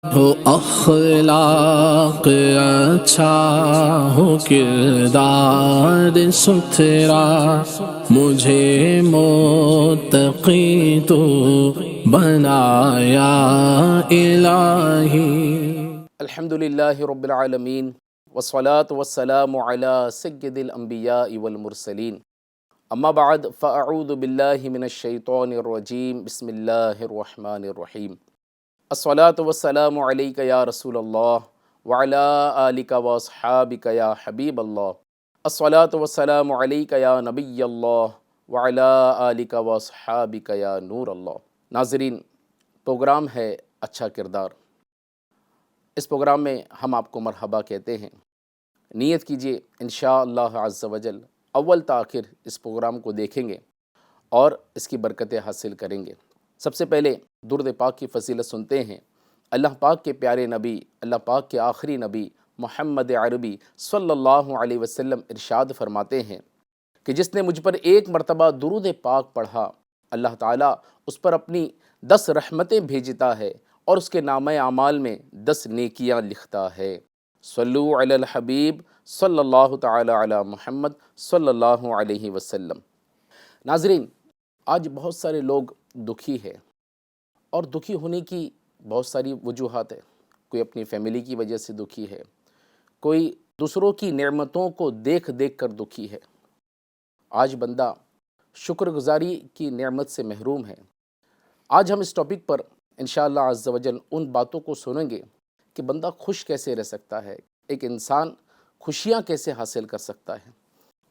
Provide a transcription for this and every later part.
ہو اخلاق اچھا، ہو کردار ستھرا، مجھے متقی تو بنایا الہی۔ الحمد للہ رب العالمین والصلاة والسلام علی سید الانبیاء والمرسلین، اما بعد فاعوذ باللہ من الشیطان الرجیم، بسم اللہ الرحمن الرحیم۔ الصلاة والسلام علیک یا رسول اللہ وعلی آلک واصحابک یا حبیب اللہ۔ الصلاة والسلام علیک یا نبی اللہ وعلی آلک واصحابک یا نور اللہ۔ ناظرین، پروگرام ہے اچھا کردار۔ اس پروگرام میں ہم آپ کو مرحبا کہتے ہیں۔ نیت کیجئے انشاءاللہ عز و جل اول تا آخر اس پروگرام کو دیکھیں گے اور اس کی برکتیں حاصل کریں گے۔ سب سے پہلے درود پاک کی فضیلت سنتے ہیں۔ اللہ پاک کے پیارے نبی، اللہ پاک کے آخری نبی محمد عربی صلی اللہ علیہ وسلم ارشاد فرماتے ہیں کہ جس نے مجھ پر ایک مرتبہ درود پاک پڑھا، اللہ تعالیٰ اس پر اپنی 10 رحمتیں بھیجتا ہے اور اس کے نامہ اعمال میں 10 نیکیاں لکھتا ہے۔ صلو علی الحبیب صلی اللہ تعالی علی محمد صلی اللہ علیہ وسلم۔ ناظرین، آج بہت سارے لوگ دکھی ہیں اور دکھی ہونے کی بہت ساری وجوہات ہیں۔ کوئی اپنی فیملی کی وجہ سے دکھی ہے، کوئی دوسروں کی نعمتوں کو دیکھ دیکھ کر دکھی ہے۔ آج بندہ شکر گزاری کی نعمت سے محروم ہے۔ آج ہم اس ٹاپک پر انشاءاللہ عز و جل ان باتوں کو سنیں گے کہ بندہ خوش کیسے رہ سکتا ہے، ایک انسان خوشیاں کیسے حاصل کر سکتا ہے۔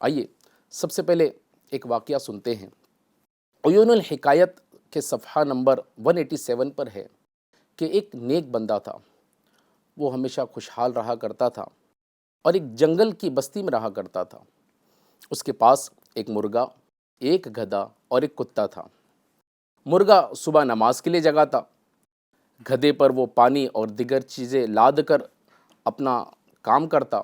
آئیے سب سے پہلے ایک واقعہ سنتے ہیں۔ عیون الحکایت کے صفحہ نمبر 187 پر ہے کہ ایک نیک بندہ تھا، وہ ہمیشہ خوشحال رہا کرتا تھا اور ایک جنگل کی بستی میں رہا کرتا تھا۔ اس کے پاس ایک مرغا، ایک گدھا اور ایک کتا تھا۔ مرغا صبح نماز کے لیے جگاتا، گدھے پر وہ پانی اور دیگر چیزیں لاد کر اپنا کام کرتا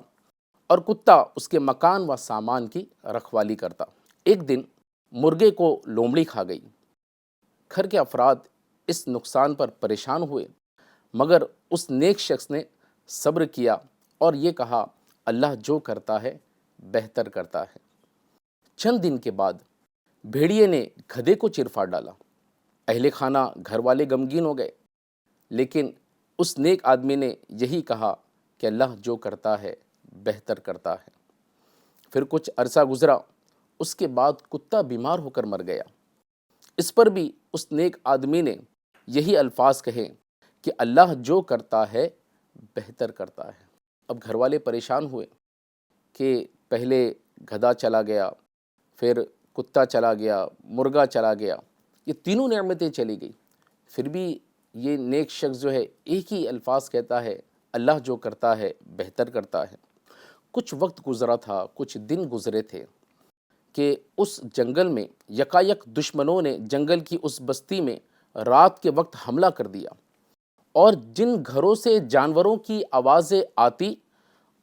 اور کتا اس کے مکان و سامان کی رکھوالی کرتا۔ ایک دن مرغے کو لومڑی کھا گئی۔ گھر کے افراد اس نقصان پر پریشان ہوئے، مگر اس نیک شخص نے صبر کیا اور یہ کہا، اللہ جو کرتا ہے بہتر کرتا ہے۔ چند دن کے بعد بھیڑیے نے گدھے کو چیر پھاڑ ڈالا۔ اہل خانہ گھر والے غمگین ہو گئے، لیکن اس نیک آدمی نے یہی کہا کہ اللہ جو کرتا ہے بہتر کرتا ہے۔ پھر کچھ عرصہ گزرا، اس کے بعد کتا بیمار ہو کر مر گیا۔ اس پر بھی اس نیک آدمی نے یہی الفاظ کہے کہ اللہ جو کرتا ہے بہتر کرتا ہے۔ اب گھر والے پریشان ہوئے کہ پہلے گدھا چلا گیا، پھر کتا چلا گیا، مرغا چلا گیا، یہ تینوں نعمتیں چلی گئی، پھر بھی یہ نیک شخص جو ہے ایک ہی الفاظ کہتا ہے، اللہ جو کرتا ہے بہتر کرتا ہے۔ کچھ وقت گزرا تھا، کچھ دن گزرے تھے کہ اس جنگل میں یکایک دشمنوں نے جنگل کی اس بستی میں رات کے وقت حملہ کر دیا اور جن گھروں سے جانوروں کی آوازیں آتی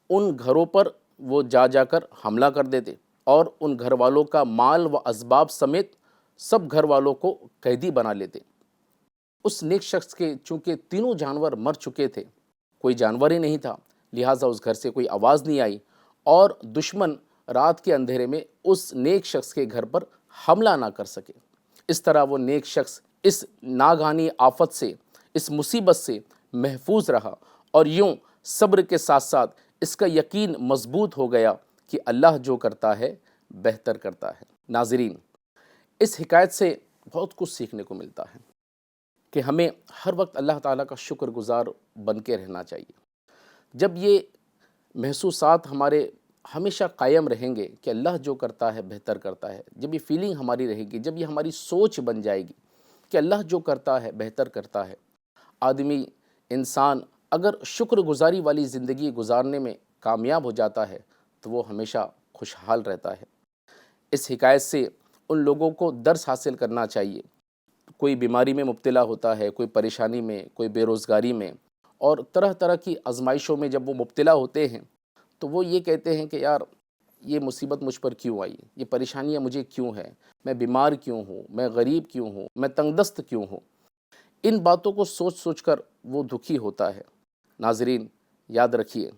ان گھروں پر وہ جا جا کر حملہ کر دیتے اور ان گھر والوں کا مال و اسباب سمیت سب گھر والوں کو قیدی بنا لیتے۔ اس نیک شخص کے چونکہ تینوں جانور مر چکے تھے، کوئی جانور ہی نہیں تھا، لہٰذا اس گھر سے کوئی آواز نہیں آئی اور دشمن رات کے اندھیرے میں اس نیک شخص کے گھر پر حملہ نہ کر سکے۔ اس طرح وہ نیک شخص اس ناگہانی آفت سے، اس مصیبت سے محفوظ رہا اور یوں صبر کے ساتھ ساتھ اس کا یقین مضبوط ہو گیا کہ اللہ جو کرتا ہے بہتر کرتا ہے۔ ناظرین، اس حکایت سے بہت کچھ سیکھنے کو ملتا ہے کہ ہمیں ہر وقت اللہ تعالیٰ کا شکر گزار بن کے رہنا چاہیے۔ جب یہ محسوسات ہمارے ہمیشہ قائم رہیں گے کہ اللہ جو کرتا ہے بہتر کرتا ہے، جب یہ فیلنگ ہماری رہے گی، جب یہ ہماری سوچ بن جائے گی کہ اللہ جو کرتا ہے بہتر کرتا ہے، آدمی، انسان اگر شکر گزاری والی زندگی گزارنے میں کامیاب ہو جاتا ہے تو وہ ہمیشہ خوشحال رہتا ہے۔ اس حکایت سے ان لوگوں کو درس حاصل کرنا چاہیے، کوئی بیماری میں مبتلا ہوتا ہے، کوئی پریشانی میں، کوئی بے روزگاری میں اور طرح طرح کی آزمائشوں میں جب وہ مبتلا ہوتے ہیں تو وہ یہ کہتے ہیں کہ یار یہ مصیبت مجھ پر کیوں آئی، یہ پریشانیاں مجھے کیوں ہیں، میں بیمار کیوں ہوں، میں غریب کیوں ہوں، میں تنگ دست کیوں ہوں۔ ان باتوں کو سوچ سوچ کر وہ دکھی ہوتا ہے۔ ناظرین یاد رکھیے،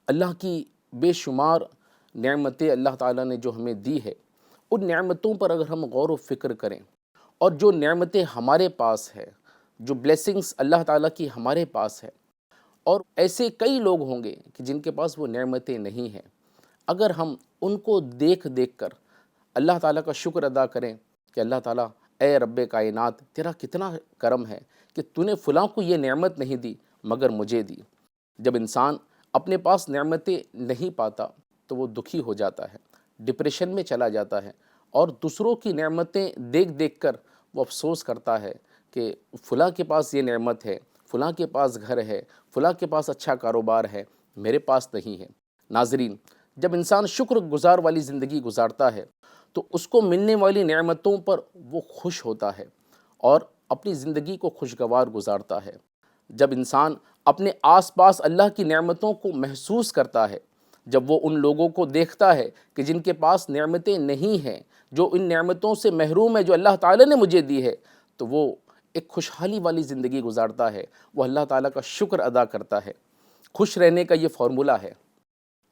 اللہ کی بے شمار نعمتیں اللہ تعالیٰ نے جو ہمیں دی ہے، ان نعمتوں پر اگر ہم غور و فکر کریں، اور جو نعمتیں ہمارے پاس ہے، جو بلیسنگز اللہ تعالیٰ کی ہمارے پاس ہے، اور ایسے کئی لوگ ہوں گے کہ جن کے پاس وہ نعمتیں نہیں ہیں، اگر ہم ان کو دیکھ دیکھ کر اللہ تعالیٰ کا شکر ادا کریں کہ اللہ تعالیٰ اے رب کائنات تیرا کتنا کرم ہے کہ تو نے فلاں کو یہ نعمت نہیں دی مگر مجھے دی۔ جب انسان اپنے پاس نعمتیں نہیں پاتا تو وہ دکھی ہو جاتا ہے، ڈپریشن میں چلا جاتا ہے، اور دوسروں کی نعمتیں دیکھ دیکھ کر وہ افسوس کرتا ہے کہ فلاں کے پاس یہ نعمت ہے، فلاں کے پاس گھر ہے، فلاں کے پاس اچھا کاروبار ہے، میرے پاس نہیں ہے۔ ناظرین، جب انسان شکر گزار والی زندگی گزارتا ہے تو اس کو ملنے والی نعمتوں پر وہ خوش ہوتا ہے اور اپنی زندگی کو خوشگوار گزارتا ہے۔ جب انسان اپنے آس پاس اللہ کی نعمتوں کو محسوس کرتا ہے، جب وہ ان لوگوں کو دیکھتا ہے کہ جن کے پاس نعمتیں نہیں ہیں، جو ان نعمتوں سے محروم ہے جو اللہ تعالیٰ نے مجھے دی ہے، تو وہ ایک خوشحالی والی زندگی گزارتا ہے، وہ اللہ تعالیٰ کا شکر ادا کرتا ہے۔ خوش رہنے کا یہ فارمولہ ہے۔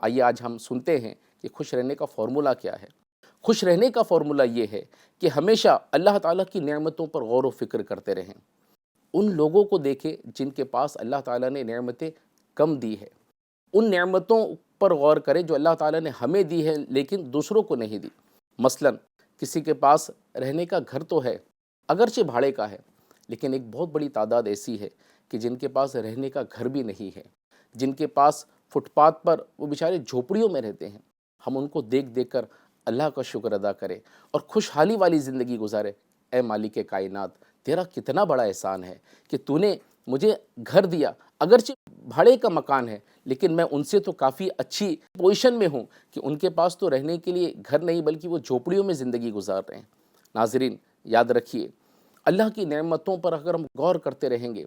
آئیے آج ہم سنتے ہیں کہ خوش رہنے کا فارمولہ کیا ہے۔ خوش رہنے کا فارمولہ یہ ہے کہ ہمیشہ اللہ تعالیٰ کی نعمتوں پر غور و فکر کرتے رہیں۔ ان لوگوں کو دیکھیں جن کے پاس اللہ تعالیٰ نے نعمتیں کم دی ہے، ان نعمتوں پر غور کریں جو اللہ تعالیٰ نے ہمیں دی ہے لیکن دوسروں کو نہیں دی۔ مثلا کسی کے پاس رہنے کا گھر تو ہے، اگرچہ بھاڑے کا ہے، لیکن ایک بہت بڑی تعداد ایسی ہے کہ جن کے پاس رہنے کا گھر بھی نہیں ہے، جن کے پاس فٹ پاتھ پر وہ بیچارے جھوپڑیوں میں رہتے ہیں۔ ہم ان کو دیکھ دیکھ کر اللہ کا شکر ادا کریں اور خوشحالی والی زندگی گزارے۔ اے مالک کائنات، تیرا کتنا بڑا احسان ہے کہ تو نے مجھے گھر دیا، اگرچہ بھاڑے کا مکان ہے، لیکن میں ان سے تو کافی اچھی پوزیشن میں ہوں کہ ان کے پاس تو رہنے کے لیے گھر نہیں بلکہ وہ جھوپڑیوں میں زندگی گزار رہے ہیں۔ ناظرین یاد رکھیے، اللہ کی نعمتوں پر اگر ہم غور کرتے رہیں گے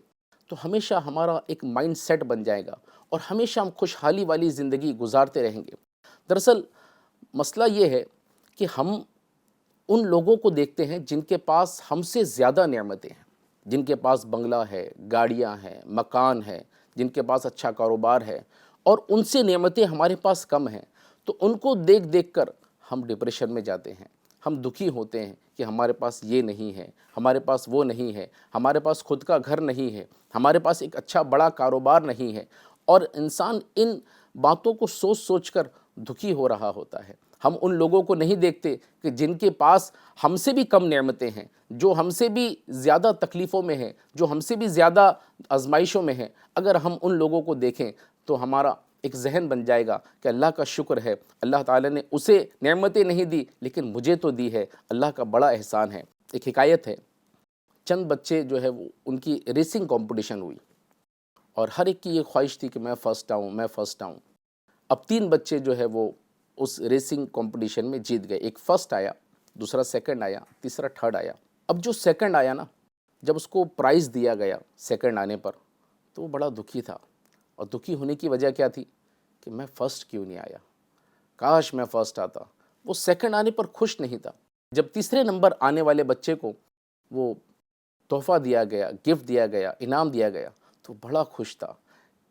تو ہمیشہ ہمارا ایک مائنڈ سیٹ بن جائے گا اور ہمیشہ ہم خوشحالی والی زندگی گزارتے رہیں گے۔ دراصل مسئلہ یہ ہے کہ ہم ان لوگوں کو دیکھتے ہیں جن کے پاس ہم سے زیادہ نعمتیں ہیں، جن کے پاس بنگلہ ہے، گاڑیاں ہیں، مکان ہے، جن کے پاس اچھا کاروبار ہے، اور ان سے نعمتیں ہمارے پاس کم ہیں، تو ان کو دیکھ دیکھ کر ہم ڈپریشن میں جاتے ہیں، ہم دکھی ہوتے ہیں کہ ہمارے پاس یہ نہیں ہے، ہمارے پاس وہ نہیں ہے، ہمارے پاس خود کا گھر نہیں ہے، ہمارے پاس ایک اچھا بڑا کاروبار نہیں ہے، اور انسان ان باتوں کو سوچ سوچ کر دکھی ہو رہا ہوتا ہے۔ ہم ان لوگوں کو نہیں دیکھتے کہ جن کے پاس ہم سے بھی کم نعمتیں ہیں، جو ہم سے بھی زیادہ تکلیفوں میں ہیں، جو ہم سے بھی زیادہ آزمائشوں میں ہیں۔ اگر ہم ان لوگوں کو دیکھیں تو ہمارا ایک ذہن بن جائے گا کہ اللہ کا شکر ہے، اللہ تعالیٰ نے اسے نعمتیں نہیں دی لیکن مجھے تو دی ہے، اللہ کا بڑا احسان ہے۔ ایک حکایت ہے، چند بچے جو ہے وہ ان کی ریسنگ کمپٹیشن ہوئی اور ہر ایک کی یہ خواہش تھی کہ میں فرسٹ آؤں، میں فرسٹ آؤں۔ اب 3 بچے جو ہے وہ اس ریسنگ کمپٹیشن میں جیت گئے، ایک فرسٹ آیا، دوسرا سیکنڈ آیا، تیسرا تھرڈ آیا۔ اب جو سیکنڈ آیا نا، جب اس کو پرائز دیا گیا سیکنڈ آنے پر تو وہ بڑا دکھی تھا، اور دکھی ہونے کی وجہ کیا تھی کہ میں فرسٹ کیوں نہیں آیا، کاش میں فرسٹ آتا۔ وہ سیکنڈ آنے پر خوش نہیں تھا۔ جب تیسرے نمبر آنے والے بچے کو وہ تحفہ دیا گیا، گفٹ دیا گیا، انعام دیا گیا، تو بڑا خوش تھا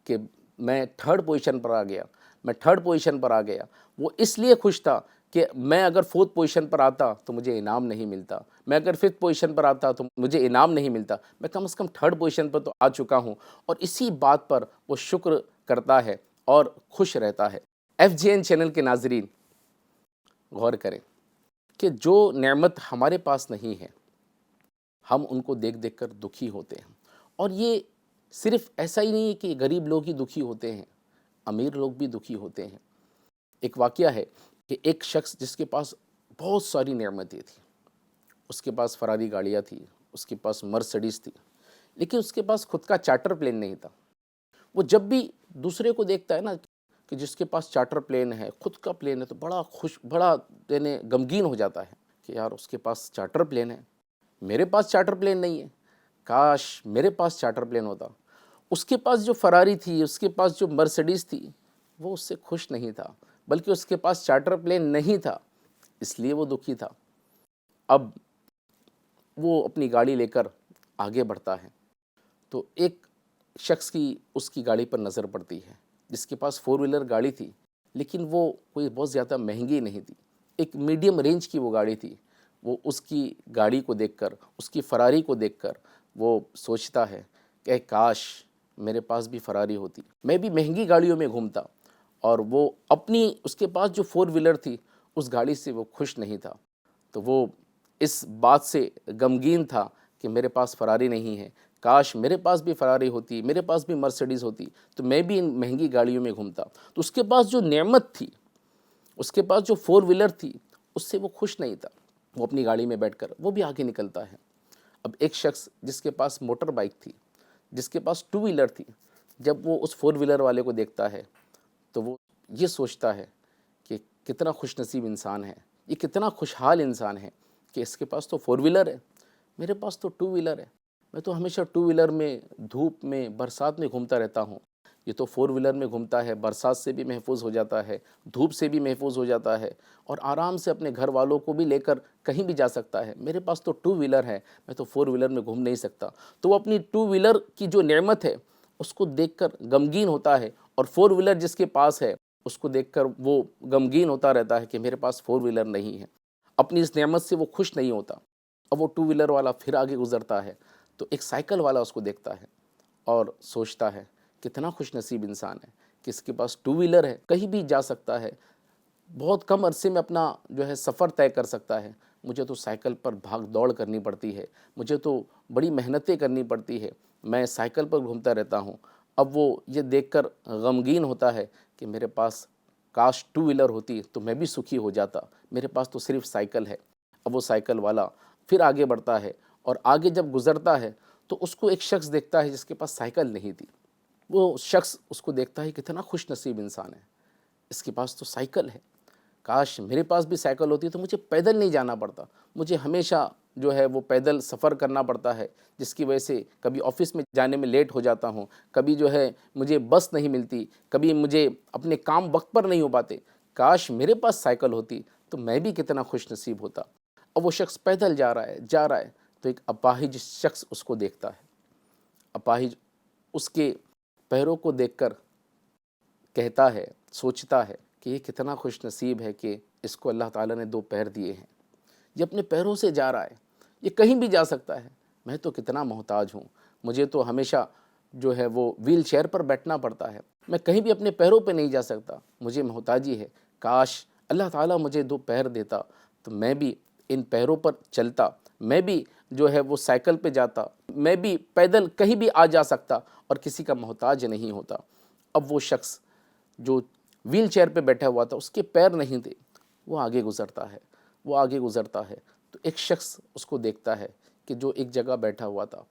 کہ میں تھرڈ پوزیشن پر آ گیا، میں تھرڈ پوزیشن پر آ گیا۔ وہ اس لیے خوش تھا کہ میں اگر فورتھ پوزیشن پر آتا تو مجھے انعام نہیں ملتا، میں اگر ففتھ پوزیشن پر آتا تو مجھے انعام نہیں ملتا، میں کم از کم تھرڈ پوزیشن پر تو آ چکا ہوں۔ اور اسی بات پر وہ شکر کرتا ہے اور خوش رہتا ہے۔ FGN چینل کے ناظرین غور کریں کہ جو نعمت ہمارے پاس نہیں ہے، ہم ان کو دیکھ دیکھ کر دکھی ہوتے ہیں۔ اور یہ صرف ایسا ہی نہیں ہے کہ غریب لوگ ہی دکھی ہوتے ہیں، امیر لوگ بھی دکھی ہوتے ہیں۔ ایک واقعہ ہے کہ ایک شخص جس کے پاس بہت ساری نعمتیں تھیں، اس کے پاس فراری گاڑیاں تھیں، اس کے پاس مرسڈیز تھی، لیکن اس کے پاس خود کا چارٹر پلین نہیں تھا۔ وہ جب بھی دوسرے کو دیکھتا ہے نا کہ جس کے پاس چارٹر پلین ہے، خود کا پلین ہے، تو بڑا یعنی غمگین ہو جاتا ہے کہ یار اس کے پاس چارٹر پلین ہے، میرے پاس چارٹر پلین نہیں ہے، کاش میرے پاس چارٹر پلین ہوتا۔ اس کے پاس جو فراری تھی، اس کے پاس جو مرسڈیز تھی، وہ اس سے خوش نہیں تھا، بلکہ اس کے پاس چارٹر پلین نہیں تھا، اس لیے وہ دکھی تھا۔ اب وہ اپنی گاڑی لے کر آگے بڑھتا ہے تو ایک شخص کی اس کی گاڑی پر نظر پڑتی ہے جس کے پاس 4 ویلر گاڑی تھی، لیکن وہ کوئی بہت زیادہ مہنگی نہیں تھی، ایک میڈیم رینج کی وہ گاڑی تھی۔ وہ اس کی گاڑی کو دیکھ کر، اس کی فراری کو دیکھ کر وہ سوچتا ہے کہ کاش میرے پاس بھی فراری ہوتی، میں بھی مہنگی گاڑیوں میں گھومتا۔ اور وہ اپنی اس کے پاس جو 4 ویلر تھی اس گاڑی سے وہ خوش نہیں تھا، تو وہ اس بات سے غمگین تھا کہ میرے پاس فراری نہیں ہے، کاش میرے پاس بھی فراری ہوتی، میرے پاس بھی مرسیڈیز ہوتی تو میں بھی ان مہنگی گاڑیوں میں گھومتا۔ تو اس کے پاس جو نعمت تھی، اس کے پاس جو 4 ویلر تھی، اس سے وہ خوش نہیں تھا۔ وہ اپنی گاڑی میں بیٹھ کر وہ بھی آگے نکلتا ہے۔ اب ایک شخص جس کے پاس موٹر بائک تھی، جس کے پاس 2 ویلر تھی، جب وہ اس 4 ویلر والے کو دیکھتا ہے تو وہ یہ سوچتا ہے کہ کتنا خوش نصیب انسان ہے، یہ کتنا خوشحال انسان ہے کہ اس کے پاس تو 4 ویلر ہے، میرے پاس تو 2 ویلر ہے، میں تو ہمیشہ 2 ویلر میں دھوپ میں برسات میں گھومتا رہتا ہوں، یہ تو 4 ویلر میں گھومتا ہے، برسات سے بھی محفوظ ہو جاتا ہے، دھوپ سے بھی محفوظ ہو جاتا ہے، اور آرام سے اپنے گھر والوں کو بھی لے کر کہیں بھی جا سکتا ہے، میرے پاس تو 2 ویلر ہے، میں تو 4 ویلر میں گھوم نہیں سکتا۔ تو وہ اپنی 2 ویلر کی جو نعمت ہے اس کو دیکھ کر غمگین ہوتا ہے، اور 4 ویلر جس کے پاس ہے اس کو دیکھ کر وہ غمگین ہوتا رہتا ہے کہ میرے پاس 4 ویلر نہیں ہے، اپنی اس نعمت سے وہ خوش نہیں ہوتا۔ اب وہ 2 ویلر والا پھر آگے گزرتا ہے تو ایک سائیکل والا اس کو دیکھتا ہے اور سوچتا ہے کتنا خوش نصیب انسان ہے کہ اس کے پاس 2 ویلر ہے، کہیں بھی جا سکتا ہے، بہت کم عرصے میں اپنا جو ہے سفر طے کر سکتا ہے۔ مجھے تو سائیکل پر بھاگ دوڑ کرنی پڑتی ہے، مجھے تو بڑی محنتیں کرنی پڑتی ہے، میں سائیکل پر گھومتا رہتا ہوں۔ اب وہ یہ دیکھ کر غمگین ہوتا ہے کہ میرے پاس کاش 2 ویلر ہوتی تو میں بھی سکھی ہو جاتا، میرے پاس تو صرف سائیکل ہے۔ اب وہ سائیکل والا پھر آگے بڑھتا ہے، اور آگے جب گزرتا ہے تو اس کو ایک شخص دیکھتا ہے جس کے پاس سائیکل نہیں تھی۔ وہ شخص اس کو دیکھتا ہے کتنا خوش نصیب انسان ہے، اس کے پاس تو سائیکل ہے، کاش میرے پاس بھی سائیکل ہوتی تو مجھے پیدل نہیں جانا پڑتا، مجھے ہمیشہ جو ہے وہ پیدل سفر کرنا پڑتا ہے، جس کی وجہ سے کبھی آفس میں جانے میں لیٹ ہو جاتا ہوں، کبھی جو ہے مجھے بس نہیں ملتی، کبھی مجھے اپنے کام وقت پر نہیں ہو پاتے، کاش میرے پاس سائیکل ہوتی تو میں بھی کتنا خوش نصیب ہوتا۔ اب وہ شخص پیدل جا رہا ہے تو ایک اپاہج شخص اس کو دیکھتا ہے۔ اپاہج اس کے پیروں کو دیکھ کر کہتا ہے، سوچتا ہے کہ یہ کتنا خوش نصیب ہے کہ اس کو اللہ تعالیٰ نے 2 پیر دیے ہیں، یہ اپنے پیروں سے جا رہا ہے، یہ کہیں بھی جا سکتا ہے، میں تو کتنا محتاج ہوں، مجھے تو ہمیشہ جو ہے وہ ویل چیئر پر بیٹھنا پڑتا ہے، میں کہیں بھی اپنے پیروں پہ نہیں جا سکتا، مجھے محتاجی ہے، کاش اللہ تعالیٰ مجھے 2 پیر دیتا تو میں بھی ان پیروں پر چلتا، میں بھی جو ہے وہ سائیکل پہ جاتا، میں بھی پیدل کہیں بھی آ جا سکتا اور کسی کا محتاج نہیں ہوتا۔ اب وہ شخص جو ویل چیئر پہ بیٹھا ہوا تھا، اس کے پیر نہیں تھے، وہ آگے گزرتا ہے تو ایک شخص اس کو دیکھتا ہے کہ جو ایک جگہ بیٹھا ہوا تھا،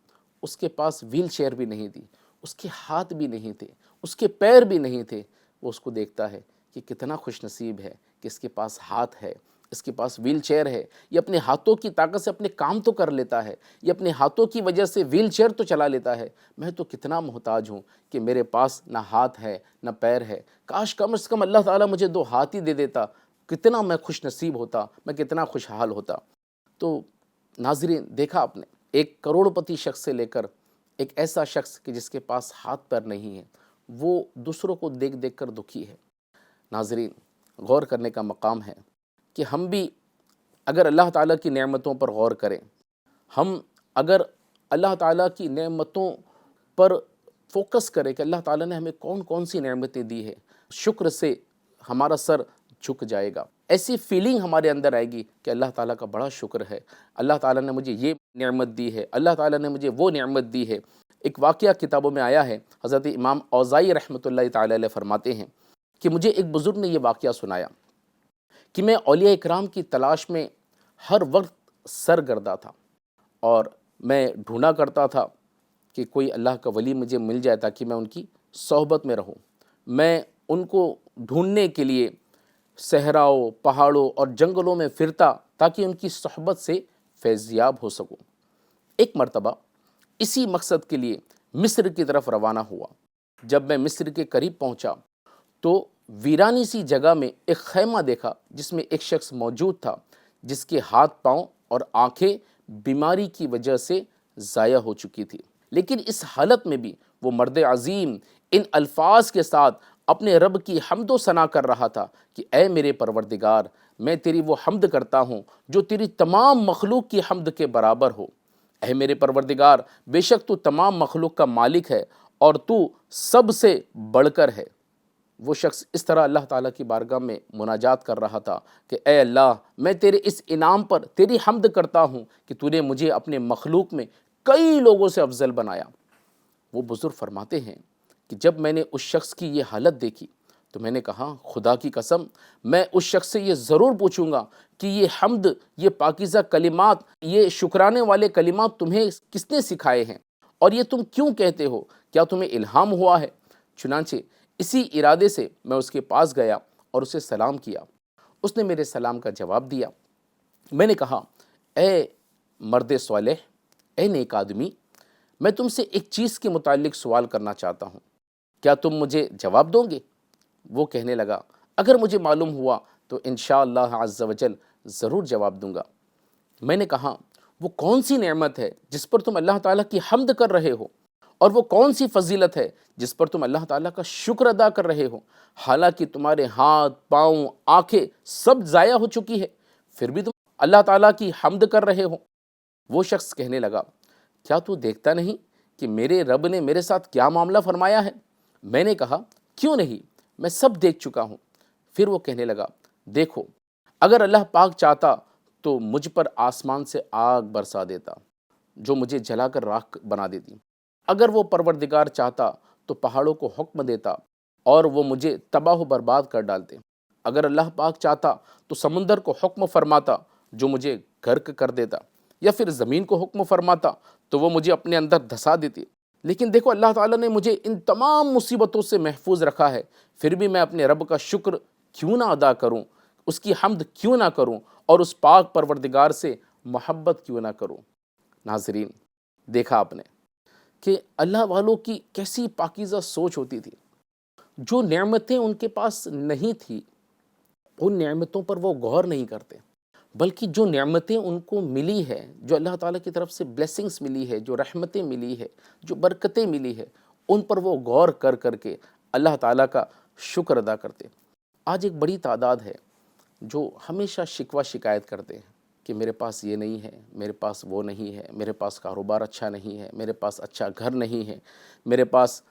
اس کے پاس ویل چیئر بھی نہیں تھی، اس کے ہاتھ بھی نہیں تھے، اس کے پیر بھی نہیں تھے۔ وہ اس کو دیکھتا ہے کہ کتنا خوش نصیب ہے کہ اس کے پاس ہاتھ ہے، اس کے پاس ویل چیئر ہے، یہ اپنے ہاتھوں کی طاقت سے اپنے کام تو کر لیتا ہے، یہ اپنے ہاتھوں کی وجہ سے ویل چیئر تو چلا لیتا ہے، میں تو کتنا محتاج ہوں کہ میرے پاس نہ ہاتھ ہے نہ پیر ہے، کاش کم از کم اللہ تعالیٰ مجھے 2 ہاتھ ہی دے دیتا، کتنا میں خوش نصیب ہوتا، میں کتنا خوشحال ہوتا۔ تو ناظرین، دیکھا آپ نے، ایک کروڑپتی شخص سے لے کر ایک ایسا شخص کہ جس کے پاس ہاتھ پیر نہیں ہے، وہ دوسروں کو دیکھ دیکھ کر دکھی ہے۔ ناظرین، غور کرنے کا مقام ہے کہ ہم بھی اگر اللہ تعالیٰ کی نعمتوں پر غور کریں، ہم اگر اللہ تعالیٰ کی نعمتوں پر فوکس کریں کہ اللہ تعالیٰ نے ہمیں کون کون سی نعمتیں دی ہے، شکر سے ہمارا سر جھک جائے گا، ایسی فیلنگ ہمارے اندر آئے گی کہ اللہ تعالیٰ کا بڑا شکر ہے، اللہ تعالیٰ نے مجھے یہ نعمت دی ہے، اللہ تعالیٰ نے مجھے وہ نعمت دی ہے۔ ایک واقعہ کتابوں میں آیا ہے، حضرت امام اوزائی رحمۃ اللہ تعالیٰ علیہ فرماتے ہیں کہ مجھے ایک بزرگ نے یہ واقعہ سنایا کہ میں اولیاء اکرام کی تلاش میں ہر وقت سرگردہ تھا، اور میں ڈھونڈا کرتا تھا کہ کوئی اللہ کا ولی مجھے مل جائے تاکہ میں ان کی صحبت میں رہوں۔ میں ان کو ڈھونڈنے کے لیے صحراؤں، پہاڑوں اور جنگلوں میں پھرتا تاکہ ان کی صحبت سے فیضیاب ہو سکوں۔ ایک مرتبہ اسی مقصد کے لیے مصر کی طرف روانہ ہوا۔ جب میں مصر کے قریب پہنچا تو ویرانی سی جگہ میں ایک خیمہ دیکھا جس میں ایک شخص موجود تھا جس کے ہاتھ پاؤں اور آنکھیں بیماری کی وجہ سے ضائع ہو چکی تھی۔ لیکن اس حالت میں بھی وہ مرد عظیم ان الفاظ کے ساتھ اپنے رب کی حمد و ثنا کر رہا تھا کہ اے میرے پروردگار، میں تیری وہ حمد کرتا ہوں جو تیری تمام مخلوق کی حمد کے برابر ہو۔ اے میرے پروردگار، بے شک تو تمام مخلوق کا مالک ہے اور تو سب سے بڑھ کر ہے۔ وہ شخص اس طرح اللہ تعالیٰ کی بارگاہ میں مناجات کر رہا تھا کہ اے اللہ، میں تیرے اس انعام پر تیری حمد کرتا ہوں کہ تو نے مجھے اپنے مخلوق میں کئی لوگوں سے افضل بنایا۔ وہ بزرگ فرماتے ہیں کہ جب میں نے اس شخص کی یہ حالت دیکھی تو میں نے کہا خدا کی قسم، میں اس شخص سے یہ ضرور پوچھوں گا کہ یہ حمد، یہ پاکیزہ کلمات، یہ شکرانے والے کلمات تمہیں کس نے سکھائے ہیں اور یہ تم کیوں کہتے ہو؟ کیا تمہیں الہام ہوا ہے؟ چنانچہ اسی ارادے سے میں اس کے پاس گیا اور اسے سلام کیا۔ اس نے میرے سلام کا جواب دیا۔ میں نے کہا اے مرد صالح، اے نیک آدمی، میں تم سے ایک چیز کے متعلق سوال کرنا چاہتا ہوں، کیا تم مجھے جواب دو گے؟ وہ کہنے لگا اگر مجھے معلوم ہوا تو انشاءاللہ عز و جل ضرور جواب دوں گا۔ میں نے کہا وہ کون سی نعمت ہے جس پر تم اللہ تعالیٰ کی حمد کر رہے ہو، اور وہ کون سی فضیلت ہے جس پر تم اللہ تعالیٰ کا شکر ادا کر رہے ہو، حالانکہ تمہارے ہاتھ، پاؤں، آنکھیں سب ضائع ہو چکی ہے، پھر بھی تم اللہ تعالیٰ کی حمد کر رہے ہو؟ وہ شخص کہنے لگا کیا تو دیکھتا نہیں کہ میرے رب نے میرے ساتھ کیا معاملہ فرمایا ہے؟ میں نے کہا کیوں نہیں، میں سب دیکھ چکا ہوں۔ پھر وہ کہنے لگا دیکھو، اگر اللہ پاک چاہتا تو مجھ پر آسمان سے آگ برسا دیتا جو مجھے جلا کر راکھ بنا دیتی۔ اگر وہ پروردگار چاہتا تو پہاڑوں کو حکم دیتا اور وہ مجھے تباہ و برباد کر ڈالتے۔ اگر اللہ پاک چاہتا تو سمندر کو حکم فرماتا جو مجھے غرق کر دیتا، یا پھر زمین کو حکم فرماتا تو وہ مجھے اپنے اندر دھسا دیتی۔ لیکن دیکھو، اللہ تعالیٰ نے مجھے ان تمام مصیبتوں سے محفوظ رکھا ہے، پھر بھی میں اپنے رب کا شکر کیوں نہ ادا کروں، اس کی حمد کیوں نہ کروں، اور اس پاک پروردگار سے محبت کیوں نہ کروں۔ ناظرین، دیکھا آپ نے کہ اللہ والوں کی کیسی پاکیزہ سوچ ہوتی تھی۔ جو نعمتیں ان کے پاس نہیں تھی، ان نعمتوں پر وہ غور نہیں کرتے، بلکہ جو نعمتیں ان کو ملی ہے، جو اللہ تعالیٰ کی طرف سے بلیسنگز ملی ہے، جو رحمتیں ملی ہے، جو برکتیں ملی ہے، ان پر وہ غور کر کر کے اللہ تعالیٰ کا شکر ادا کرتے۔ آج ایک بڑی تعداد ہے جو ہمیشہ شکوہ شکایت کرتے ہیں کہ میرے پاس یہ نہیں ہے، میرے پاس وہ نہیں ہے، میرے پاس کاروبار اچھا نہیں ہے، میرے پاس اچھا گھر نہیں ہے، میرے پاس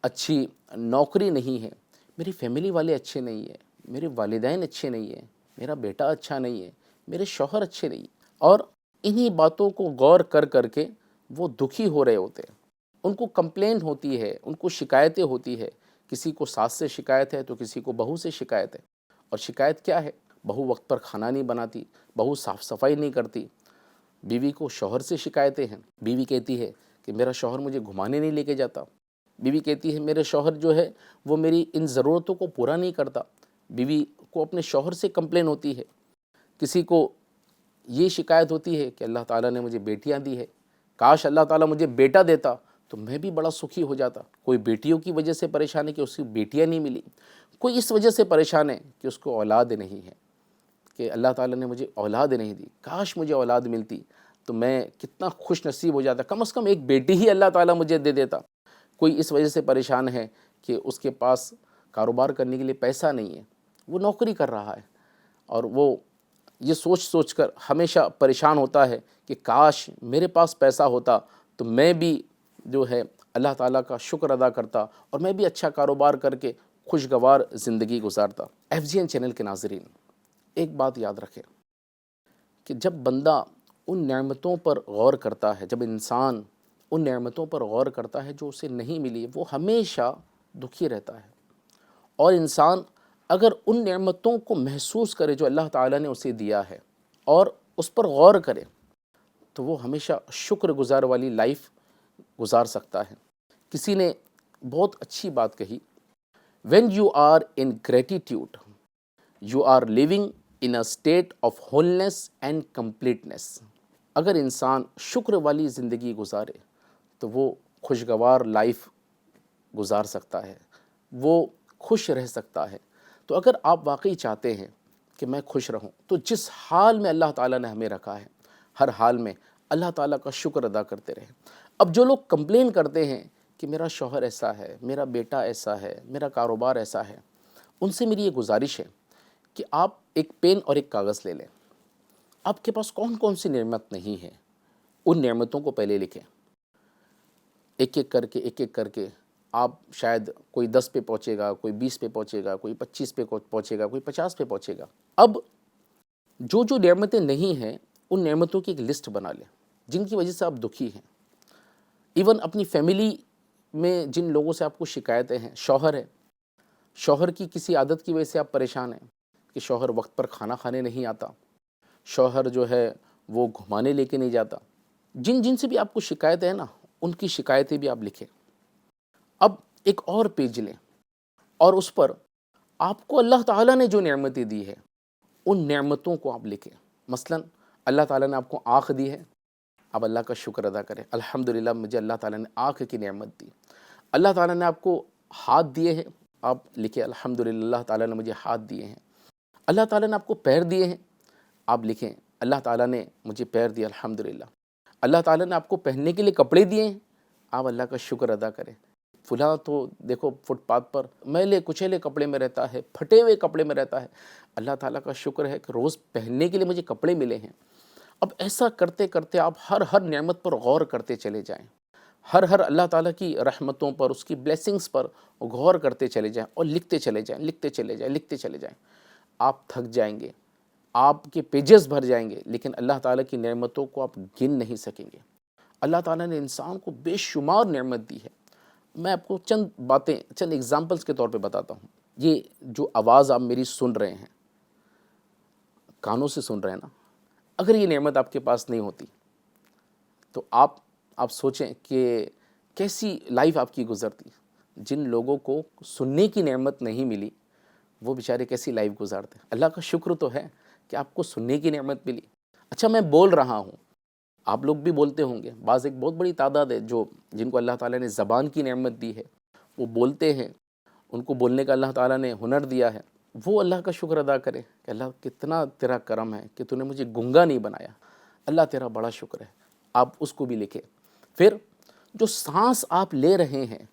اچھی نوکری نہیں ہے، میری فیملی والے اچھے نہیں ہیں، میرے والدین اچھے نہیں ہیں، میرا بیٹا اچھا نہیں ہے، میرے شوہر اچھے نہیں ہیں۔ اور انہی باتوں کو غور کر کر کے وہ دکھی ہو رہے ہوتے ہیں، ان کو کمپلین ہوتی ہے، ان کو شکایتیں ہوتی ہے۔ کسی کو ساس سے شکایت ہے تو کسی کو بہو سے شکایت ہے۔ اور شکایت کیا ہے؟ بہو وقت پر کھانا نہیں بناتی، بہو صاف صفائی نہیں کرتی۔ بیوی کو شوہر سے شکایتیں ہیں، بیوی کہتی ہے کہ میرا شوہر مجھے گھمانے نہیں لے کے جاتا، بیوی کہتی ہے میرے شوہر جو ہے وہ میری ان ضرورتوں کو پورا نہیں کرتا۔ بیوی کو اپنے شوہر سے کمپلین ہوتی ہے۔ کسی کو یہ شکایت ہوتی ہے کہ اللہ تعالیٰ نے مجھے بیٹیاں دی ہے، کاش اللہ تعالیٰ مجھے بیٹا دیتا تو میں بھی بڑا سکھی ہو جاتا۔ کوئی بیٹیوں کی وجہ سے پریشان ہے کہ اس کی بیٹیاں نہیں ملی، کوئی اس وجہ سے پریشان ہے کہ اس کو اولاد نہیں ہے، کہ اللہ تعالیٰ نے مجھے اولاد نہیں دی، کاش مجھے اولاد ملتی تو میں کتنا خوش نصیب ہو جاتا، کم از کم ایک بیٹی ہی اللہ تعالیٰ مجھے دے دیتا۔ کوئی اس وجہ سے پریشان ہے کہ اس کے پاس کاروبار کرنے کے لیے پیسہ نہیں ہے، وہ نوکری کر رہا ہے اور وہ یہ سوچ کر ہمیشہ پریشان ہوتا ہے کہ کاش میرے پاس پیسہ ہوتا تو میں بھی جو ہے اللہ تعالیٰ کا شکر ادا کرتا اور میں بھی اچھا کاروبار کر کے خوشگوار زندگی گزارتا۔ ایف جی این چینل کے ناظرین، ایک بات یاد رکھیں کہ جب بندہ ان نعمتوں پر غور کرتا ہے، جب انسان ان نعمتوں پر غور کرتا ہے جو اسے نہیں ملی، وہ ہمیشہ دکھی رہتا ہے۔ اور انسان اگر ان نعمتوں کو محسوس کرے جو اللہ تعالیٰ نے اسے دیا ہے اور اس پر غور کرے تو وہ ہمیشہ شکر گزار والی لائف گزار سکتا ہے۔ کسی نے بہت اچھی بات کہی، when you are in gratitude you are living in a state of wholeness and completeness۔ اگر انسان شکر والی زندگی گزارے تو وہ خوشگوار لائف گزار سکتا ہے، وہ خوش رہ سکتا ہے۔ تو اگر آپ واقعی چاہتے ہیں کہ میں خوش رہوں تو جس حال میں اللہ تعالیٰ نے ہمیں رکھا ہے، ہر حال میں اللہ تعالیٰ کا شکر ادا کرتے رہیں۔ اب جو لوگ کمپلین کرتے ہیں کہ میرا شوہر ایسا ہے، میرا بیٹا ایسا ہے، میرا کاروبار ایسا ہے، ان سے میری یہ گزارش ہے کہ آپ ایک پین اور ایک کاغذ لے لیں۔ آپ کے پاس کون کون سی نعمت نہیں ہے، ان نعمتوں کو پہلے لکھیں، ایک ایک کر کے آپ شاید کوئی 10 پہ پہنچے گا، کوئی 20 پہ پہنچے گا، کوئی 25 پہ پہنچے گا، کوئی 50 پہ پہنچے گا۔ اب جو نعمتیں نہیں ہیں ان نعمتوں کی ایک لسٹ بنا لیں جن کی وجہ سے آپ دکھی ہیں۔ ایون اپنی فیملی میں جن لوگوں سے آپ کو شکایتیں ہیں، شوہر ہے، شوہر کی کسی عادت کی وجہ سے آپ پریشان ہیں کہ شوہر وقت پر کھانا کھانے نہیں آتا، شوہر جو ہے وہ گھمانے لے کے نہیں جاتا، جن سے بھی آپ کو شکایتیں ہیں نا، ان کی شکایتیں بھی آپ لکھیں۔ اب ایک اور پیج لیں اور اس پر آپ کو اللہ تعالیٰ نے جو نعمتیں دی ہے ان نعمتوں کو آپ لکھیں۔ مثلا اللہ تعالیٰ نے آپ کو آنکھ دی ہے، آپ اللہ کا شکر ادا کریں، الحمدللہ مجھے اللہ تعالیٰ نے آنکھ کی نعمت دی۔ اللہ تعالیٰ نے آپ کو ہاتھ دیے ہیں، آپ لکھیں الحمدللہ اللہ تعالیٰ نے مجھے ہاتھ دیے ہیں۔ اللہ تعالیٰ نے آپ کو پیر دیے ہیں، آپ لکھیں اللہ تعالیٰ نے مجھے پیر دیا الحمدللہ۔ اللہ تعالیٰ نے آپ کو پہننے کے لیے کپڑے دیے ہیں، آپ اللہ کا شکر ادا کریں۔ فلاں تو دیکھو فٹ پاتھ پر میلے کچیلے کپڑے میں رہتا ہے، پھٹے ہوئے کپڑے میں رہتا ہے، اللہ تعالیٰ کا شکر ہے کہ روز پہننے کے لیے مجھے کپڑے ملے ہیں۔ اب ایسا کرتے کرتے آپ ہر نعمت پر غور کرتے چلے جائیں، ہر اللہ تعالیٰ کی رحمتوں پر، اس کی بلیسنگز پر غور کرتے چلے جائیں اور لکھتے چلے جائیں۔ آپ تھک جائیں گے، آپ کے پیجز بھر جائیں گے، لیکن اللہ تعالیٰ کی نعمتوں کو آپ گن نہیں سکیں گے۔ اللہ تعالیٰ نے انسان کو بے شمار نعمت دی ہے۔ میں آپ کو چند ایگزامپلس کے طور پہ بتاتا ہوں۔ یہ جو آواز آپ میری سن رہے ہیں، کانوں سے سن رہے ہیں نا، اگر یہ نعمت آپ کے پاس نہیں ہوتی تو آپ سوچیں کہ کیسی لائف آپ کی گزرتی۔ جن لوگوں کو سننے کی نعمت نہیں ملی وہ بیچارے کیسی لائف گزارتے ہیں۔ اللہ کا شکر تو ہے کہ آپ کو سننے کی نعمت ملی۔ اچھا میں بول رہا ہوں، آپ لوگ بھی بولتے ہوں گے، بعض ایک بہت بڑی تعداد ہے جن کو اللہ تعالیٰ نے زبان کی نعمت دی ہے، وہ بولتے ہیں، ان کو بولنے کا اللہ تعالیٰ نے ہنر دیا ہے، وہ اللہ کا شکر ادا کرے کہ اللہ کتنا تیرا کرم ہے کہ تو نے مجھے گنگا نہیں بنایا، اللہ تیرا بڑا شکر ہے۔ آپ اس کو بھی لکھیں۔ پھر جو سانس آپ لے رہے ہیں،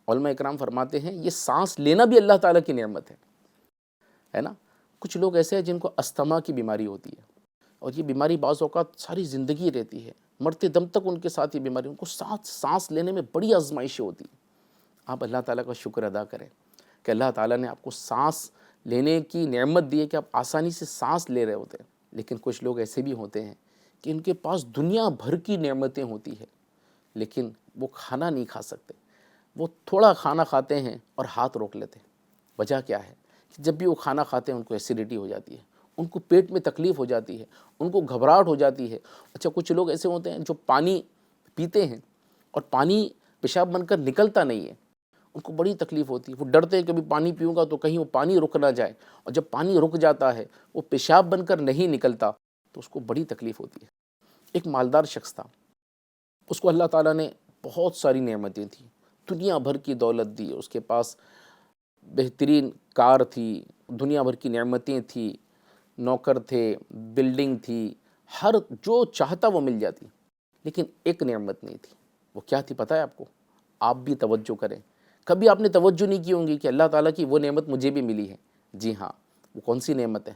علماء اکرام فرماتے ہیں یہ سانس لینا بھی اللہ تعالیٰ کی نعمت ہے نا۔ کچھ لوگ ایسے ہیں جن کو استھما کی بیماری ہوتی ہے اور یہ بیماری بعض اوقات ساری زندگی رہتی ہے، مرتے دم تک ان کے ساتھ یہ بیماری، ان کو سانس لینے میں بڑی آزمائشیں ہوتی ہیں۔ آپ اللہ تعالیٰ کا شکر ادا کریں کہ اللہ تعالیٰ نے آپ کو سانس لینے کی نعمت دی ہے کہ آپ آسانی سے سانس لے رہے ہوتے ہیں۔ لیکن کچھ لوگ ایسے بھی ہوتے ہیں کہ ان کے پاس دنیا بھر کی نعمتیں ہوتی ہیں لیکن وہ کھانا نہیں کھا سکتے، وہ تھوڑا کھانا کھاتے ہیں اور ہاتھ روک لیتے ہیں۔ وجہ کیا ہے؟ جب بھی وہ کھانا کھاتے ہیں ان کو ایسیڈیٹی ہو جاتی ہے، ان کو پیٹ میں تکلیف ہو جاتی ہے، ان کو گھبراہٹ ہو جاتی ہے۔ اچھا کچھ لوگ ایسے ہوتے ہیں جو پانی پیتے ہیں اور پانی پیشاب بن کر نکلتا نہیں ہے، ان کو بڑی تکلیف ہوتی ہے، وہ ڈرتے ہیں کہ کبھی پانی پیوں گا تو کہیں وہ پانی رک نہ جائے، اور جب پانی رک جاتا ہے وہ پیشاب بن کر نہیں نکلتا تو اس کو بڑی تکلیف ہوتی ہے۔ ایک مالدار شخص تھا، اس کو اللہ تعالیٰ نے بہت ساری نعمتیں تھیں، دنیا بھر کی دولت دی، اس کے پاس بہترین کار تھی، دنیا بھر کی نعمتیں تھیں، نوکر تھے، بلڈنگ تھی، ہر جو چاہتا وہ مل جاتی، لیکن ایک نعمت نہیں تھی۔ وہ کیا تھی پتہ ہے آپ کو؟ آپ بھی توجہ کریں، کبھی آپ نے توجہ نہیں کی ہوں گی کہ اللہ تعالیٰ کی وہ نعمت مجھے بھی ملی ہے۔ جی ہاں، وہ کون سی نعمت ہے؟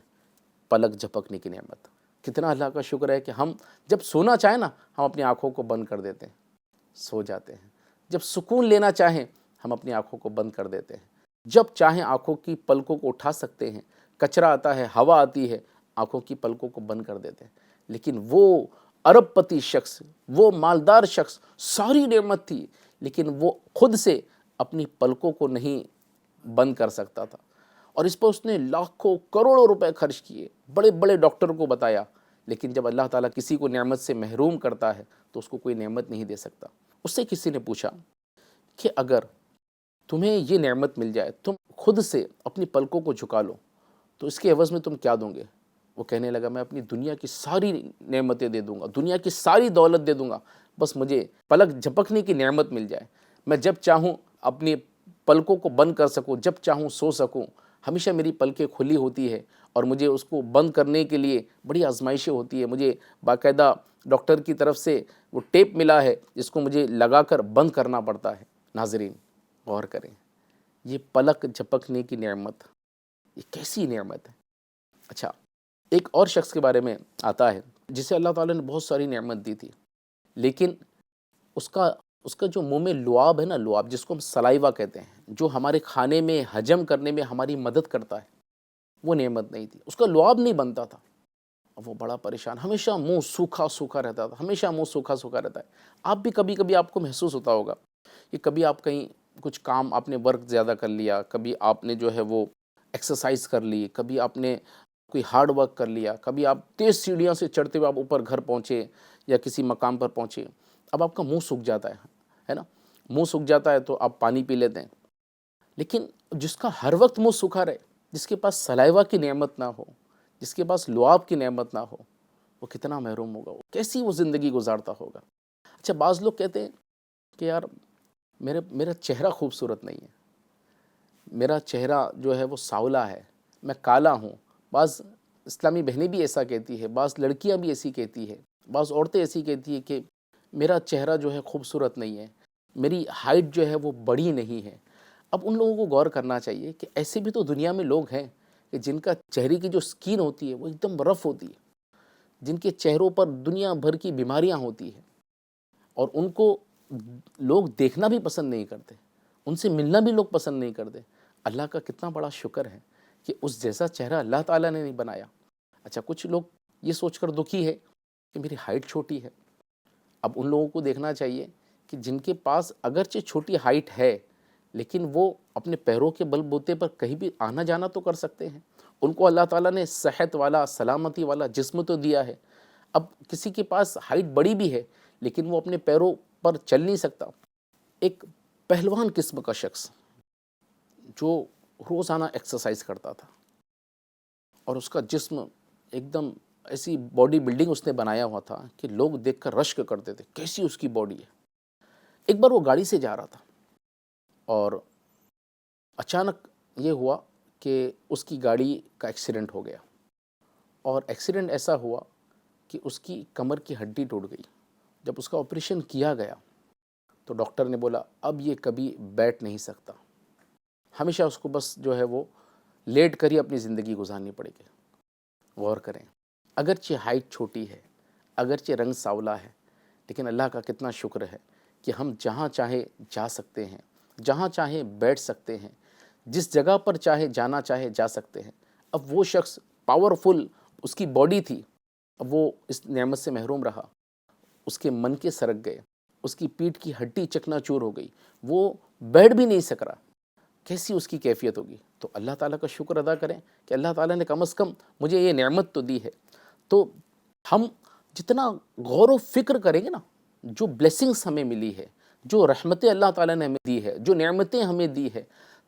پلک جھپکنے کی نعمت۔ کتنا اللہ کا شکر ہے کہ ہم جب سونا چاہیں نا، ہم اپنی آنکھوں کو بند کر دیتے ہیں، سو جاتے ہیں۔ جب سکون لینا چاہیں ہم اپنی آنکھوں کو بند کر دیتے ہیں، جب چاہیں آنکھوں کی پلکوں کو اٹھا سکتے ہیں، کچرا آتا ہے، ہوا آتی ہے، آنکھوں کی پلکوں کو بند کر دیتے ہیں۔ لیکن وہ ارب پتی شخص، وہ مالدار شخص، ساری نعمت تھی لیکن وہ خود سے اپنی پلکوں کو نہیں بند کر سکتا تھا، اور اس پر اس نے لاکھوں کروڑوں روپے خرچ کیے، بڑے بڑے ڈاکٹر کو بتایا، لیکن جب اللہ تعالیٰ کسی کو نعمت سے محروم کرتا ہے تو اس کو کوئی نعمت نہیں دے سکتا۔ اس سے کسی نے پوچھا کہ اگر تمہیں یہ نعمت مل جائے، تم خود سے اپنی پلکوں کو جھکا لو، تو اس کے عوض میں تم کیا دوں گے؟ وہ کہنے لگا میں اپنی دنیا کی ساری نعمتیں دے دوں گا، دنیا کی ساری دولت دے دوں گا، بس مجھے پلک جھپکنے کی نعمت مل جائے، میں جب چاہوں اپنی پلکوں کو بند کر سکوں، جب چاہوں سو سکوں۔ ہمیشہ میری پلکیں کھلی ہوتی ہے اور مجھے اس کو بند کرنے کے لیے بڑی آزمائشیں ہوتی ہے، مجھے باقاعدہ ڈاکٹر کی طرف سے وہ ٹیپ ملا ہے جس کو مجھے لگا کر بند کرنا پڑتا ہے۔ ناظرین غور کریں، یہ پلک جھپکنے کی نعمت، یہ کیسی نعمت ہے۔ اچھا، ایک اور شخص کے بارے میں آتا ہے جسے اللہ تعالیٰ نے بہت ساری نعمت دی تھی، لیکن اس کا جو منہ میں لعاب ہے نا، لعاب جس کو ہم سلائیوا کہتے ہیں، جو ہمارے کھانے میں ہجم کرنے میں ہماری مدد کرتا ہے، وہ نعمت نہیں تھی، اس کا لعاب نہیں بنتا تھا۔ اب وہ بڑا پریشان، ہمیشہ منہ سوکھا سوکھا رہتا تھا، ہمیشہ منہ سوکھا سوکھا رہتا ہے۔ آپ بھی کبھی کبھی آپ کو محسوس ہوتا ہوگا کہ کبھی آپ کہیں کچھ کام، آپ نے ورک زیادہ کر لیا، کبھی آپ نے جو ہے وہ ایکسرسائز کر لی، کبھی آپ نے کوئی ہارڈ ورک کر لیا، کبھی آپ تیز سیڑھیاں سے چڑھتے ہوئے آپ اوپر گھر پہنچے یا کسی مقام پر پہنچے، اب آپ کا منہ سوکھ جاتا ہے نا، منہ سوکھ جاتا ہے تو آپ پانی پی لیتے ہیں۔ لیکن جس کا ہر وقت منہ سوکھا رہے، جس کے پاس سلائیوا کی نعمت نہ ہو، جس کے پاس لعاب کی نعمت نہ ہو، وہ کتنا محروم ہوگا، کیسی وہ زندگی گزارتا ہوگا۔ اچھا، بعض لوگ کہتے ہیں کہ یار میرا چہرہ خوبصورت نہیں ہے، میرا چہرہ جو ہے وہ سانولا ہے، میں کالا ہوں۔ بعض اسلامی بہنیں بھی ایسا کہتی ہے، بعض لڑکیاں بھی ایسی کہتی ہے، بعض عورتیں ایسی کہتی ہیں کہ میرا چہرہ جو ہے خوبصورت نہیں ہے، میری ہائٹ جو ہے وہ بڑی نہیں ہے۔ اب ان لوگوں کو غور کرنا چاہیے کہ ایسے بھی تو دنیا میں لوگ ہیں کہ جن کا چہرے کی جو سکین ہوتی ہے وہ ایک دم رف ہوتی ہے، جن کے چہروں پر دنیا بھر کی بیماریاں ہوتی ہیں، اور ان کو لوگ دیکھنا بھی پسند نہیں کرتے، ان سے ملنا بھی لوگ پسند نہیں کرتے۔ اللہ کا کتنا بڑا شکر ہے کہ اس جیسا چہرہ اللہ تعالیٰ نے نہیں بنایا۔ اچھا، کچھ لوگ یہ سوچ کر دکھی ہے کہ میری ہائٹ چھوٹی ہے۔ اب ان لوگوں کو دیکھنا چاہیے کہ جن کے پاس اگرچہ چھوٹی ہائٹ ہے، لیکن وہ اپنے پیروں کے بل بوتے پر کہیں بھی آنا جانا تو کر سکتے ہیں۔ ان کو اللہ تعالیٰ نے صحت والا، سلامتی والا جسم تو دیا ہے۔ اب کسی کے پاس ہائٹ بڑی بھی ہے لیکن وہ اپنے پیروں پر چل نہیں سکتا۔ ایک پہلوان قسم کا شخص جو روزانہ ایکسرسائز کرتا تھا اور اس کا جسم ایک دم ایسی باڈی بلڈنگ اس نے بنایا ہوا تھا کہ لوگ دیکھ کر رشک کرتے تھے، کیسی اس کی باڈی ہے۔ ایک بار وہ گاڑی سے جا رہا تھا اور اچانک یہ ہوا کہ اس کی گاڑی کا ایکسیڈنٹ ہو گیا، اور ایکسیڈنٹ ایسا ہوا کہ اس کی کمر کی ہڈی ٹوٹ گئی۔ جب اس کا آپریشن کیا گیا تو ڈاکٹر نے بولا اب یہ کبھی بیٹھ نہیں سکتا، ہمیشہ اس کو بس جو ہے وہ لیٹ کر ہی اپنی زندگی گزارنی پڑے گی۔ غور کریں، اگرچہ ہائٹ چھوٹی ہے، اگرچہ رنگ سانولا ہے، لیکن اللہ کا کتنا شکر ہے کہ ہم جہاں چاہے جا سکتے ہیں، جہاں چاہے بیٹھ سکتے ہیں، جس جگہ پر چاہے جانا چاہے جا سکتے ہیں۔ اب وہ شخص پاورفل اس کی باڈی تھی، اب وہ اس نعمت سے محروم رہا، اس کے من کے سرک گئے، اس کی پیٹھ کی ہڈی چکنا چور ہو گئی، وہ بیٹھ بھی نہیں سک رہا، کیسی اس کی کیفیت ہوگی۔ تو اللہ تعالیٰ کا شکر ادا کریں کہ اللہ تعالیٰ نے کم از کم مجھے یہ نعمت تو دی ہے۔ تو ہم جتنا غور و فکر کریں گے نا، جو بلیسنگز ہمیں ملی ہے، جو رحمتیں اللہ تعالیٰ نے ہمیں دی ہے، جو نعمتیں ہمیں دی ہے،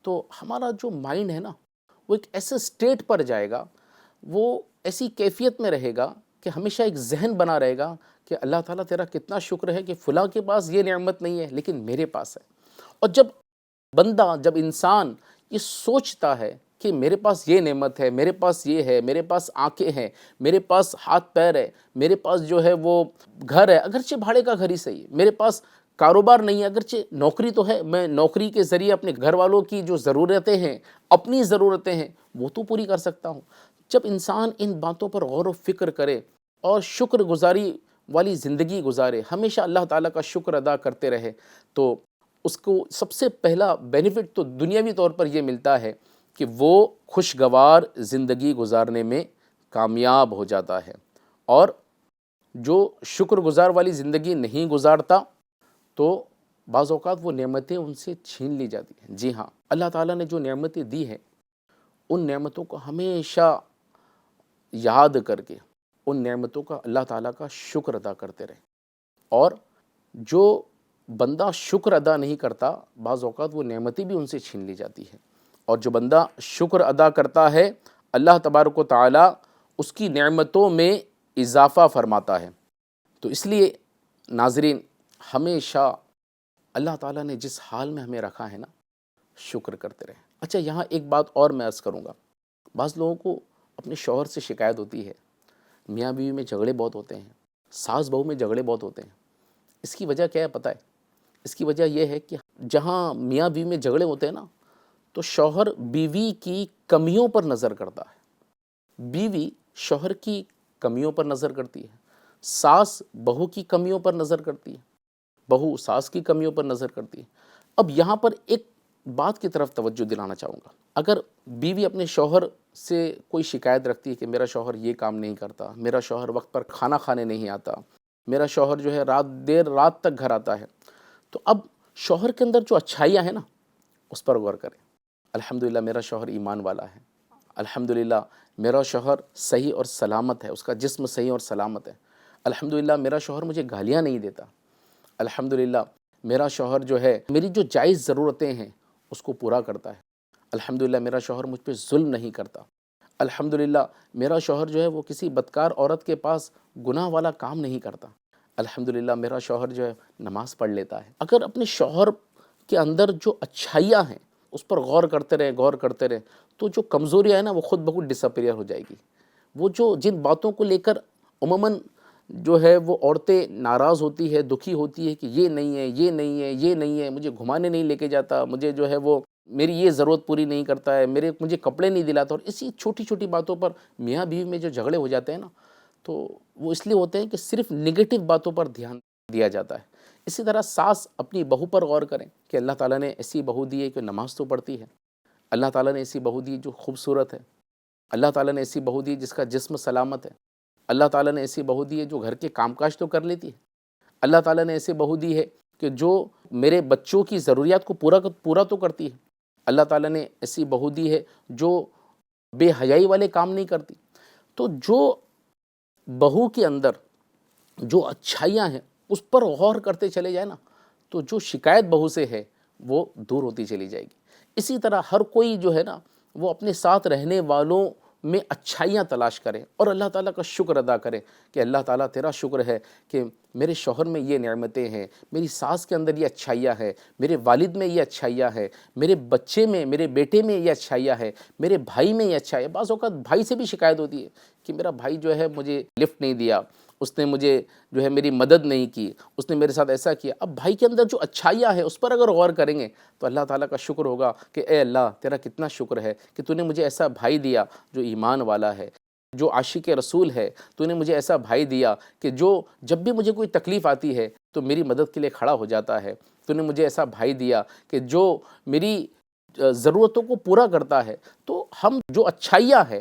تو ہمارا جو مائنڈ ہے نا وہ ایک ایسے سٹیٹ پر جائے گا، وہ ایسی کیفیت میں رہے گا کہ ہمیشہ ایک ذہن بنا رہے گا کہ اللہ تعالیٰ تیرا کتنا شکر ہے کہ فلاں کے پاس یہ نعمت نہیں ہے لیکن میرے پاس ہے۔ اور جب بندہ، جب انسان یہ سوچتا ہے کہ میرے پاس یہ نعمت ہے، میرے پاس یہ ہے، میرے پاس آنکھیں ہیں، میرے پاس ہاتھ پیر ہے، میرے پاس جو ہے وہ گھر ہے، اگرچہ بھاڑے کا گھر ہی صحیح ہے، میرے پاس کاروبار نہیں ہے، اگرچہ نوکری تو ہے، میں نوکری کے ذریعے اپنے گھر والوں کی جو ضرورتیں ہیں، اپنی ضرورتیں ہیں، وہ تو پوری کر سکتا ہوں۔ جب انسان ان باتوں پر غور و فکر کرے اور شکر گزاری والی زندگی گزارے، ہمیشہ اللہ تعالیٰ کا شکر ادا کرتے رہے، تو اس کو سب سے پہلا بینیفٹ تو دنیاوی طور پر یہ ملتا ہے کہ وہ خوشگوار زندگی گزارنے میں کامیاب ہو جاتا ہے۔ اور جو شکر گزار والی زندگی نہیں گزارتا تو بعض اوقات وہ نعمتیں ان سے چھین لی جاتی ہیں۔ جی ہاں، اللہ تعالیٰ نے جو نعمتیں دی ہیں ان نعمتوں کو ہمیشہ یاد کر کے ان نعمتوں کا اللہ تعالیٰ کا شکر ادا کرتے رہیں۔ اور جو بندہ شکر ادا نہیں کرتا، بعض اوقات وہ نعمتیں بھی ان سے چھین لی جاتی ہیں، اور جو بندہ شکر ادا کرتا ہے اللہ تبارک و تعالیٰ اس کی نعمتوں میں اضافہ فرماتا ہے۔ تو اس لیے ناظرین، ہمیشہ اللہ تعالیٰ نے جس حال میں ہمیں رکھا ہے نا، شکر کرتے رہیں۔ اچھا، یہاں ایک بات اور میں عرض کروں گا، بعض لوگوں کو اپنے شوہر سے شکایت ہوتی ہے، میاں بیوی میں جھگڑے بہت ہوتے ہیں، ساس بہو میں جھگڑے بہت ہوتے ہیں. اس کی وجہ کیا ہے پتہ ہے؟ اس کی وجہ یہ ہے کہ جہاں میاں بیوی میں جھگڑے ہوتے ہیں نا تو شوہر بیوی کی کمیوں پر نظر کرتا ہے، بیوی شوہر کی کمیوں پر نظر کرتی ہے، ساس بہو کی کمیوں پر نظر کرتی ہے، بہو ساس کی کمیوں پر نظر کرتی ہے. اب یہاں پر ایک بات کی طرف توجہ دلانا چاہوں گا. اگر بیوی اپنے شوہر سے کوئی شکایت رکھتی ہے کہ میرا شوہر یہ کام نہیں کرتا، میرا شوہر وقت پر کھانا کھانے نہیں آتا، میرا شوہر جو ہے دیر رات تک گھر آتا ہے، تو اب شوہر کے اندر جو اچھائیاں ہیں نا اس پر غور کریں. الحمدللہ میرا شوہر ایمان والا ہے، الحمدللہ میرا شوہر صحیح اور سلامت ہے، اس کا جسم صحیح اور سلامت ہے، الحمدللہ میرا شوہر مجھے گالیاں نہیں دیتا، الحمدللہ میرا شوہر جو ہے میری جو جائز ضرورتیں ہیں اس کو پورا کرتا ہے، الحمدللہ میرا شوہر مجھ پہ ظلم نہیں کرتا، الحمدللہ میرا شوہر جو ہے وہ کسی بدکار عورت کے پاس گناہ والا کام نہیں کرتا، الحمدللہ میرا شوہر جو ہے نماز پڑھ لیتا ہے. اگر اپنے شوہر کے اندر جو اچھائیاں ہیں اس پر غور کرتے رہے تو جو کمزوریاں ہیں نا وہ خود بخود ڈس اپیئر ہو جائے گی. وہ جو جن باتوں کو لے کر عموماً جو ہے وہ عورتیں ناراض ہوتی ہے، دکھی ہوتی ہے کہ یہ نہیں ہے، یہ نہیں ہے، یہ نہیں ہے، مجھے گھمانے نہیں لے کے جاتا، مجھے جو ہے وہ میری یہ ضرورت پوری نہیں کرتا ہے، مجھے کپڑے نہیں دلاتا، اور اسی چھوٹی چھوٹی باتوں پر میاں بیوی میں جو جھگڑے ہو جاتے ہیں نا تو وہ اس لیے ہوتے ہیں کہ صرف نگیٹو باتوں پر دھیان دیا جاتا ہے. اسی طرح ساس اپنی بہو پر غور کریں کہ اللہ تعالیٰ نے ایسی بہو دی ہے کہ نماز تو پڑھتی ہے، اللہ تعالیٰ نے ایسی بہو دی جو خوبصورت ہے، اللہ تعالیٰ نے ایسی بہو دی جس کا جسم سلامت ہے، اللہ تعالیٰ نے ایسی بہو دی ہے جو گھر کے کام کاج تو کر لیتی ہے، اللہ تعالیٰ نے ایسی بہو دی ہے کہ جو میرے بچوں کی ضروریات کو پورا تو کرتی ہے، اللہ تعالیٰ نے ایسی بہو دی ہے جو بے حیائی والے کام نہیں کرتی. تو جو بہو کے اندر جو اچھائیاں ہیں اس پر غور کرتے چلے جائیں نا تو جو شکایت بہو سے ہے وہ دور ہوتی چلی جائے گی. اسی طرح ہر کوئی جو ہے نا وہ اپنے ساتھ رہنے والوں میں اچھائیاں تلاش کرے اور اللہ تعالیٰ کا شکر ادا کرے کہ اللہ تعالیٰ تیرا شکر ہے کہ میرے شوہر میں یہ نعمتیں ہیں، میری ساس کے اندر یہ اچھائیاں ہیں، میرے والد میں یہ اچھائیاں ہیں، میرے بچے میں، میرے بیٹے میں یہ اچھائیاں ہیں، میرے بھائی میں یہ اچھائیاں. بعض اوقات بھائی سے بھی شکایت ہوتی ہے کہ میرا بھائی جو ہے مجھے لفٹ نہیں دیا، اس نے مجھے جو ہے میری مدد نہیں کی، اس نے میرے ساتھ ایسا کیا. اب بھائی کے اندر جو اچھائیاں ہیں اس پر اگر غور کریں گے تو اللہ تعالیٰ کا شکر ہوگا کہ اے اللہ تیرا کتنا شکر ہے کہ تو نے مجھے ایسا بھائی دیا جو ایمان والا ہے، جو عاشق رسول ہے، تو نے مجھے ایسا بھائی دیا کہ جو جب بھی مجھے کوئی تکلیف آتی ہے تو میری مدد کے لیے کھڑا ہو جاتا ہے، تو نے مجھے ایسا بھائی دیا کہ جو میری ضرورتوں کو پورا کرتا ہے. تو ہم جو اچھائیاں ہیں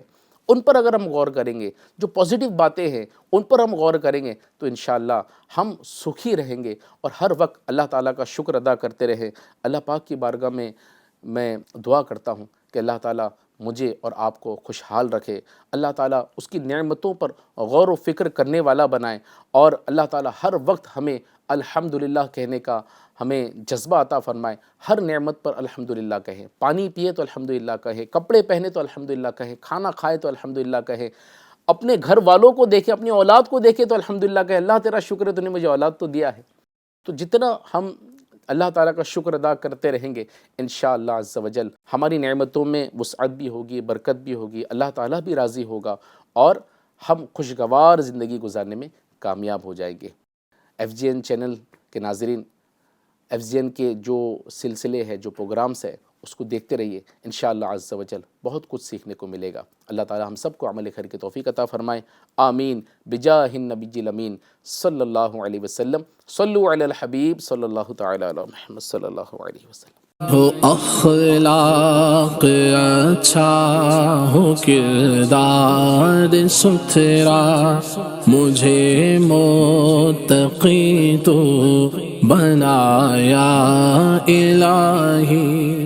ان پر اگر ہم غور کریں گے، جو پازیٹیو باتیں ہیں ان پر ہم غور کریں گے تو انشاءاللہ ہم سکھی رہیں گے اور ہر وقت اللہ تعالیٰ کا شکر ادا کرتے رہیں. اللہ پاک کی بارگاہ میں دعا کرتا ہوں کہ اللہ تعالیٰ مجھے اور آپ کو خوشحال رکھے، اللہ تعالیٰ اس کی نعمتوں پر غور و فکر کرنے والا بنائے، اور اللہ تعالیٰ ہر وقت ہمیں الحمدللہ کہنے کا ہمیں جذبہ عطا فرمائے. ہر نعمت پر الحمدللہ کہیں، پانی پیے تو الحمدللہ کہیں، کپڑے پہنے تو الحمدللہ کہیں، کھانا کھائے تو الحمدللہ کہیں، اپنے گھر والوں کو دیکھے، اپنی اولاد کو دیکھے تو الحمدللہ کہیں. اللہ تیرا شکر ہے تو نے مجھے اولاد تو دیا ہے. تو جتنا ہم اللہ تعالیٰ کا شکر ادا کرتے رہیں گے انشاءاللہ عز و جل ہماری نعمتوں میں وسعت بھی ہوگی، برکت بھی ہوگی، اللہ تعالیٰ بھی راضی ہوگا اور ہم خوشگوار زندگی گزارنے میں کامیاب ہو جائیں گے. FGN چینل کے ناظرین، FGN کے جو سلسلے ہیں، جو پروگرامز ہیں اس کو دیکھتے رہیے، انشاءاللہ عز و جل بہت کچھ سیکھنے کو ملے گا. اللہ تعالیٰ ہم سب کو عمل خیر کی توفیق عطا فرمائے. آمین بجاہ النبی الامین صلی اللہ علیہ وسلم. صلو علی الحبیب صلی اللہ تعالی علی محمد صلی اللہ علیہ وسلم. ہو اخلاق اچھا، ہو کردار ستھرا، مجھے متقی تو بنایا الہی.